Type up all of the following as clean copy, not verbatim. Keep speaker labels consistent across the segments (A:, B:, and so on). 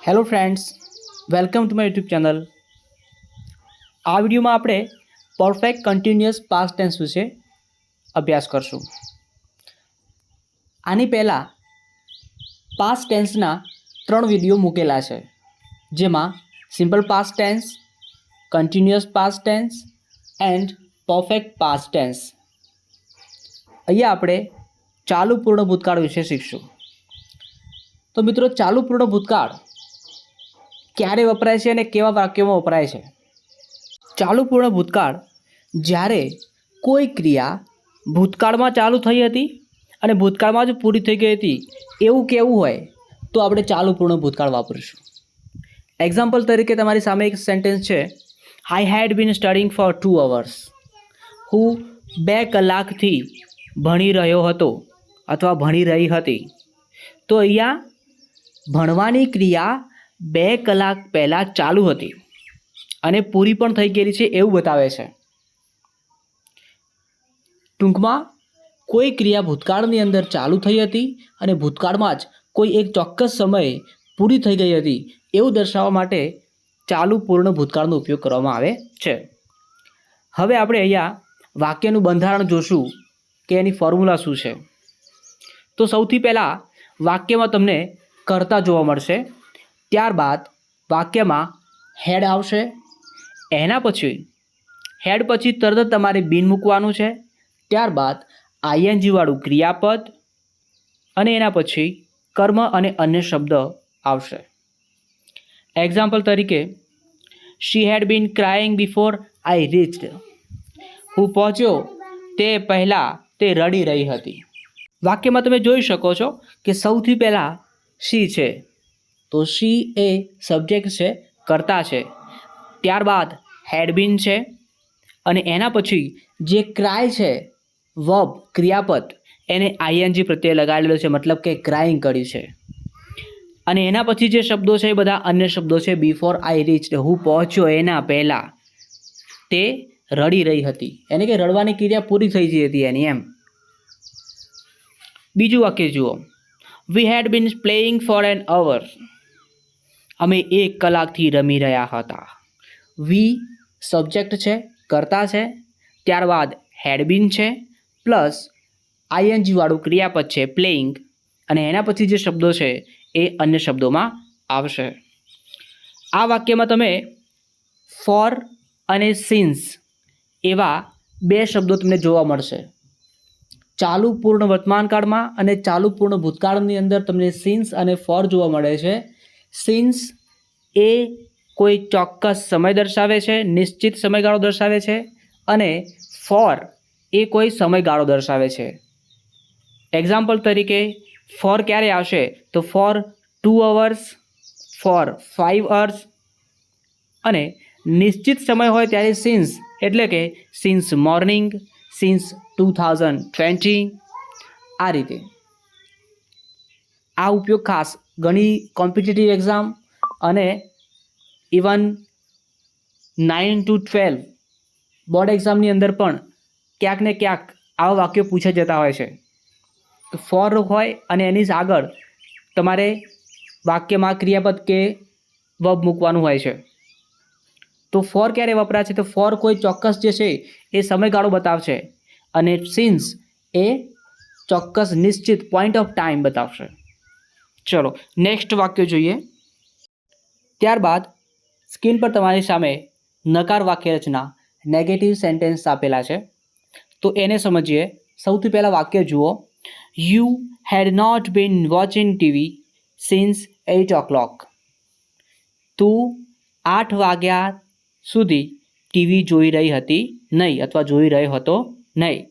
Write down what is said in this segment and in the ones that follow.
A: Hello friends, welcome to my YouTube channel. આ વિડીયોમાં આપણે પરફેક્ટ કન્ટિન્યુઅસ પાસ્ટ ટેન્સ વિશે અભ્યાસ કરશું. આની પહેલાં પાસ્ટ ટેન્સના 3 વિડીયો મૂકેલા છે, જેમાં simple past tense, continuous past tense and perfect past tense. અહીંયા આપણે ચાલુ પૂર્ણ ભૂતકાળ વિશે શીખશું. તો મિત્રો, ચાલુ પૂર્ણ ભૂતકાળ ક્યારે વપરાય છે અને કેવા વાક્યોમાં વપરાય છે? ચાલુ પૂર્ણ ભૂતકાળ જ્યારે કોઈ ક્રિયા ભૂતકાળમાં ચાલુ થઈ હતી અને ભૂતકાળમાં જ પૂરી થઈ ગઈ હતી એવું કહેવું હોય તો આપણે ચાલુ પૂર્ણ ભૂતકાળ વાપરીશું. એક્ઝામ્પલ તરીકે તમારી સામે એક સેન્ટેન્સ છે, આઈ હેડ બીન સ્ટડીંગ ફોર 2 hours. હું 2 કલાકથી ભણી રહ્યો હતો અથવા ભણી રહી હતી. તો અહીંયા ભણવાની ક્રિયા 2 કલાક પહેલાં ચાલુ હતી અને પૂરી પણ થઈ ગયેલી છે એવું બતાવે છે. ટૂંકમાં કોઈ ક્રિયા ભૂતકાળની અંદર ચાલુ થઈ હતી અને ભૂતકાળમાં જ કોઈ એક ચોક્કસ સમયે પૂરી થઈ ગઈ હતી એવું દર્શાવવા માટે ચાલુ પૂર્ણ ભૂતકાળનો ઉપયોગ કરવામાં આવે છે. હવે આપણે અહીંયા વાક્યનું બંધારણ જોશું કે એની ફોર્મ્યુલા શું છે. તો સૌથી પહેલાં વાક્યમાં તમને કર્તા જોવા મળશે, ત્યારબાદ વાક્યમાં હેડ આવશે, એના પછી હેડ પછી તરત જ તમારે બીન મૂકવાનું છે, ત્યારબાદ આઈએનજીવાળું ક્રિયાપદ અને એના પછી કર્મ અને અન્ય શબ્દ આવશે. એક્ઝામ્પલ તરીકે, શી હેડ બીન ક્રાઇંગ બિફોર આઈ રીચ્ડ. હું પહોંચ્યો તે પહેલાં તે રડી રહી હતી. વાક્યમાં તમે જોઈ શકો છો કે સૌથી પહેલાં શી છે, તો શી એ સબ્જેક્ટ છે, કર્તા છે. ત્યારબાદ હેડ બીન છે અને એના પછી જે ક્રાય છે વર્બ ક્રિયાપદ એને આઈએનજી પ્રત્યે લગાડેલો છે, મતલબ કે ક્રાઇંગ કર્યું છે. અને એના પછી જે શબ્દો છે એ બધા અન્ય શબ્દો છે. બિફોર આઈ રીચ્ડ, હું પહોંચ્યો એના પહેલાં તે રડી રહી હતી, એને કે રડવાની ક્રિયા પૂરી થઈ ગઈ હતી એની એમ. બીજું વાક્ય જુઓ, we had been playing for an hour. અમે 1 કલાકથી રમી રહ્યા હતા. વી સબ્જેક્ટ છે, કર્તા છે, ત્યારબાદ હેડ બીન છે પ્લસ આઈએનજીવાળું ક્રિયાપદ છે પ્લેઇંગ, અને એના પછી જે શબ્દો છે એ અન્ય શબ્દોમાં આવશે. આ વાક્યમાં તમે ફોર અને સિન્સ એવા 2 શબ્દો તમને જોવા મળશે. ચાલુ પૂર્ણ વર્તમાનકાળમાં અને ચાલુ પૂર્ણ ભૂતકાળની અંદર તમને સિન્સ અને ફોર જોવા મળે છે. સિન્સ એ કોઈ ચોક્કસ સમય દર્શાવે છે, નિશ્ચિત સમયગાળો દર્શાવે છે, અને ફોર એ કોઈ સમયગાળો દર્શાવે છે. એક્ઝામ્પલ તરીકે ફોર ક્યારે આવશે, તો ફોર 2 hours, ફોર 5 hours. અને નિશ્ચિત સમય હોય ત્યારે સિન્સ એટલે કે સિન્સ મોર્નિંગ, સિન્સ 2020. આ રીતે આ ઉપયોગ ખાસ ઘણી કોમ્પિટિટિવ એક્ઝામ અને ઇવન 9 to 12 બોર્ડ એક્ઝામની અંદર પણ ક્યાંક ને ક્યાંક આવા વાક્યો પૂછાઈ જતા હોય છે. ફોર હોય અને એની જ આગળ તમારે વાક્યમાં ક્રિયાપદ કે વર્બ મૂકવાનું હોય છે. તો ફોર ક્યારે વપરાય છે, તો ફોર કોઈ ચોક્કસ જે છે એ સમયગાળો બતાવશે અને સિન્સ એ ચોક્કસ નિશ્ચિત પોઈન્ટ ઓફ ટાઈમ બતાવશે. ચલો નેક્સ્ટ વાક્ય જોઈએ. ત્યારબાદ સ્ક્રીન પર તમારી સામે નકાર વાક્ય રચના નેગેટિવ સેન્ટેન્સ આપેલા છે, તો એને સમજીએ. સૌથી પહેલાં વાક્ય જુઓ, you had not been watching TV since 8 o'clock. તું 8 વાગ્યા સુધી ટીવી જોઈ રહી હતી નહીં અથવા જોઈ રહ્યો હતો નહીં.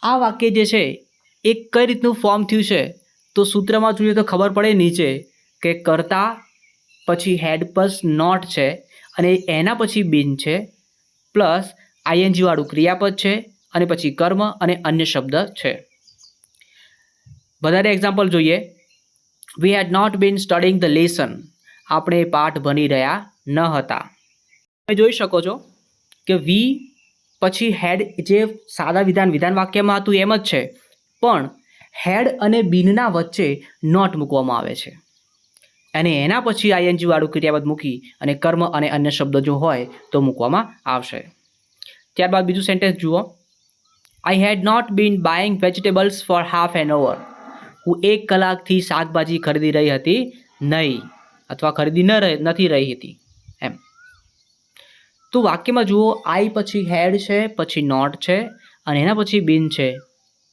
A: આ વાક્ય જે છે એ કઈ રીતનું ફોર્મ થયું છે, તો સૂત્રમાં જોઈએ તો ખબર પડે નીચે કે કર્તા પછી હેડ પ્લસ નોટ છે અને એના પછી બીન છે પ્લસ આઈએનજીવાળું ક્રિયાપદ છે અને પછી કર્મ અને અન્ય શબ્દ છે. વધારે એક્ઝામ્પલ જોઈએ, we had not been studying the lesson. આપણે પાઠ ભણી રહ્યા ન હતા. તમે જોઈ શકો છો કે વી પછી હેડ જે સાદા વિધાન વાક્યમાં હતું એમ જ છે, પણ હેડ અને બીનના વચ્ચે નોટ મૂકવામાં આવે છે. અને એના પછી આઈએનજી વાળું ક્રિયાપદ મૂકી અને કર્મ અને અન્ય શબ્દ જો હોય તો મૂકવામાં આવશે. ત્યારબાદ બીજું સેન્ટેન્સ જુઓ. I had not been buying vegetables for half an hour. હું 1 કલાકથી શાકભાજી ખરીદી રહી હતી નહીં, અથવા ખરીદી નથી રહી હતી એમ. તો વાક્યમાં જુઓ, આઈ પછી હેડ છે, પછી નોટ છે, અને એના પછી બીન છે,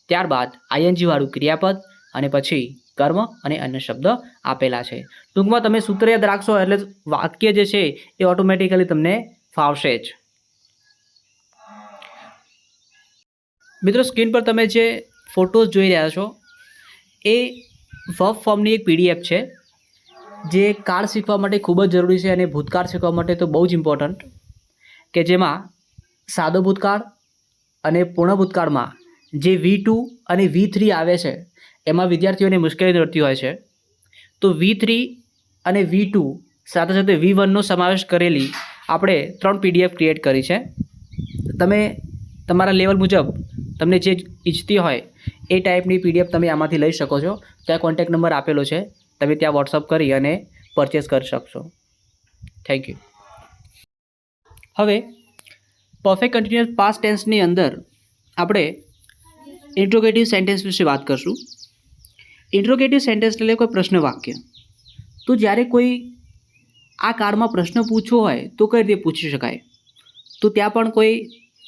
A: ત્યારબાદ આઈએનજી વાળું ક્રિયાપદ અને પછી કર્મ અને અન્ય શબ્દ આપેલા છે. ટૂંકમાં તમે સૂત્ર યાદ રાખશો એટલે વાક્ય જે છે એ ઓટોમેટિકલી તમને ફાવશે જ. મિત્રો, સ્ક્રીન પર તમે જે ફોટોઝ જોઈ રહ્યા છો એ વર્બ ફોર્મની એક પીડીએફ છે જે કાળ શીખવા માટે ખૂબ જ જરૂરી છે અને ભૂતકાળ શીખવા માટે તો બહુ જ ઇમ્પોર્ટન્ટ, કે જેમાં સાદો ભૂતકાળ અને પૂર્ણ ભૂતકાળમાં જે V2 અને V3 આવે છે એમાં વિદ્યાર્થીઓને મુશ્કેલી નડતી હોય છે. તો V3 અને V2 સાથે સાથે V1નો સમાવેશ કરેલી આપણે 3 PDF ક્રિએટ કરી છે. તમે તમારા લેવલ મુજબ તમને જે ઈચ્છતી હોય એ ટાઈપની PDF તમે આમાંથી લઈ શકો છો. ત્યાં કોન્ટેક્ટ નંબર આપેલો છે, તમે ત્યાં વોટ્સઅપ કરી અને પરચેસ કરી શકશો. Thank you. હવે પરફેક્ટ કન્ટિન્યુઅસ પાસ્ટ ટેન્સની અંદર આપણે ઇન્ટ્રોગેટિવ સેન્ટેન્સ વિશે વાત કરશું. ઇન્ટ્રોગેટિવ સેન્ટેન્સ એટલે કોઈ પ્રશ્ન વાક્ય. તો જ્યારે કોઈ આ કાળમાં પ્રશ્ન પૂછવો હોય તો કઈ રીતે પૂછી શકાય? તો ત્યાં પણ કોઈ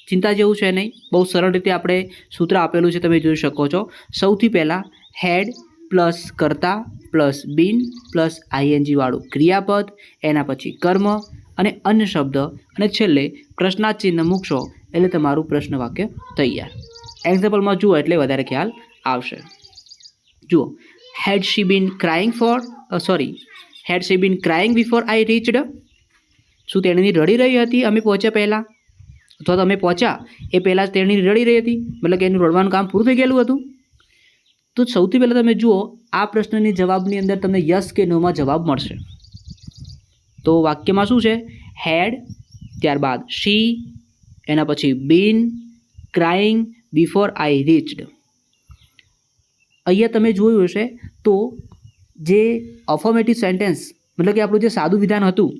A: ચિંતા જેવું છે નહીં, બહુ સરળ રીતે આપણે સૂત્ર આપેલું છે, તમે જોઈ શકો છો. સૌથી પહેલાં હેડ પ્લસ કર્તા પ્લસ બીન પ્લસ આઈએનજી વાળું ક્રિયાપદ, એના પછી કર્મ અને અન્ય શબ્દ, અને છેલ્લે પ્રશ્નાર્થ ચિહ્ન મૂકશો એટલે તમારું પ્રશ્ન વાક્ય તૈયાર. એક્ઝામ્પલમાં જુઓ એટલે વધારે ખ્યાલ આવશે. જુઓ, હેડ શી બીન ક્રાઇંગ બિફોર આઈ રીચડ. શું તેણીની રડી રહી હતી અમે પહોંચ્યા પહેલાં, અથવા તો અમે પહોંચ્યા એ પહેલાં જ તેણી રડી રહી હતી, મતલબ કે એનું રડવાનું કામ પૂરું થઈ ગયેલું હતું. તો સૌથી પહેલાં તમે જુઓ, આ પ્રશ્નની જવાબની અંદર તમને યસ કે નોમાં જવાબ મળશે. તો વાક્યમાં શું છે? હેડ, ત્યારબાદ શી, એના પછી બીન ક્રાઇંગ બિફોર આઈ રીચડ. અહીંયા તમે જોયું હશે તો જે અફર્મેટિવ સેન્ટેન્સ, મતલબ કે આપણું જે સાદું વિધાન હતું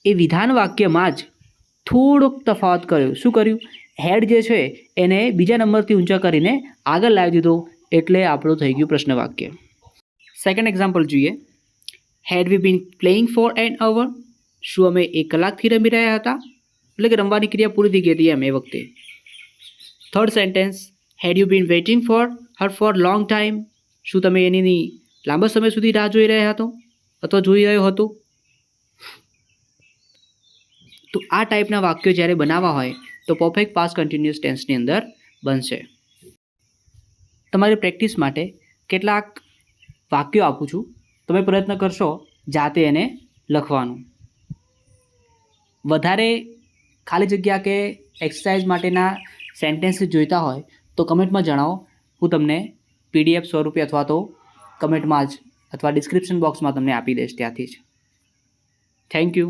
A: એ વિધાન વાક્યમાં જ થોડોક તફાવત કર્યો. શું કર્યું? હેડ જે છે એને બીજા નંબરથી ઊંચા કરીને આગળ લાવી દીધો, એટલે આપણું થઈ ગયું પ્રશ્ન વાક્ય. સેકન્ડ એક્ઝામ્પલ જોઈએ. Had we been playing for an hour. શું અમે 1 કલાકથી રમી રહ્યા હતા, એટલે કે રમવાની ક્રિયા પૂરી થઈ ગઈ હતી એમ એ વખતે. Third sentence, had you been waiting for her for long time. શું તમે એની લાંબા સમય સુધી રાહ જોઈ રહ્યા હતો અથવા જોઈ રહ્યો હતો? તો આ ટાઈપના વાક્યો જ્યારે બનાવવા હોય તો પરફેક્ટ પાસ્ટ કન્ટિન્યુઅસ ટેન્સની અંદર બનશે. તમારી પ્રેક્ટિસ માટે કેટલાક વાક્યો આપું છું, તમે પ્રયત્ન કરશો જાતે એને લખવાનું. વધારે ખાલી જગ્યા કે એક્સરસાઇઝ માટેના સેન્ટેન્સ જોઈતા હોય તો કમેન્ટમાં જણાવો, હું તમને PDF સ્વરૂપે અથવા તો કમેન્ટમાં જ અથવા ડિસ્ક્રિપ્શન બોક્સમાં તમને આપી દઈશ ત્યાંથી જ. Thank you.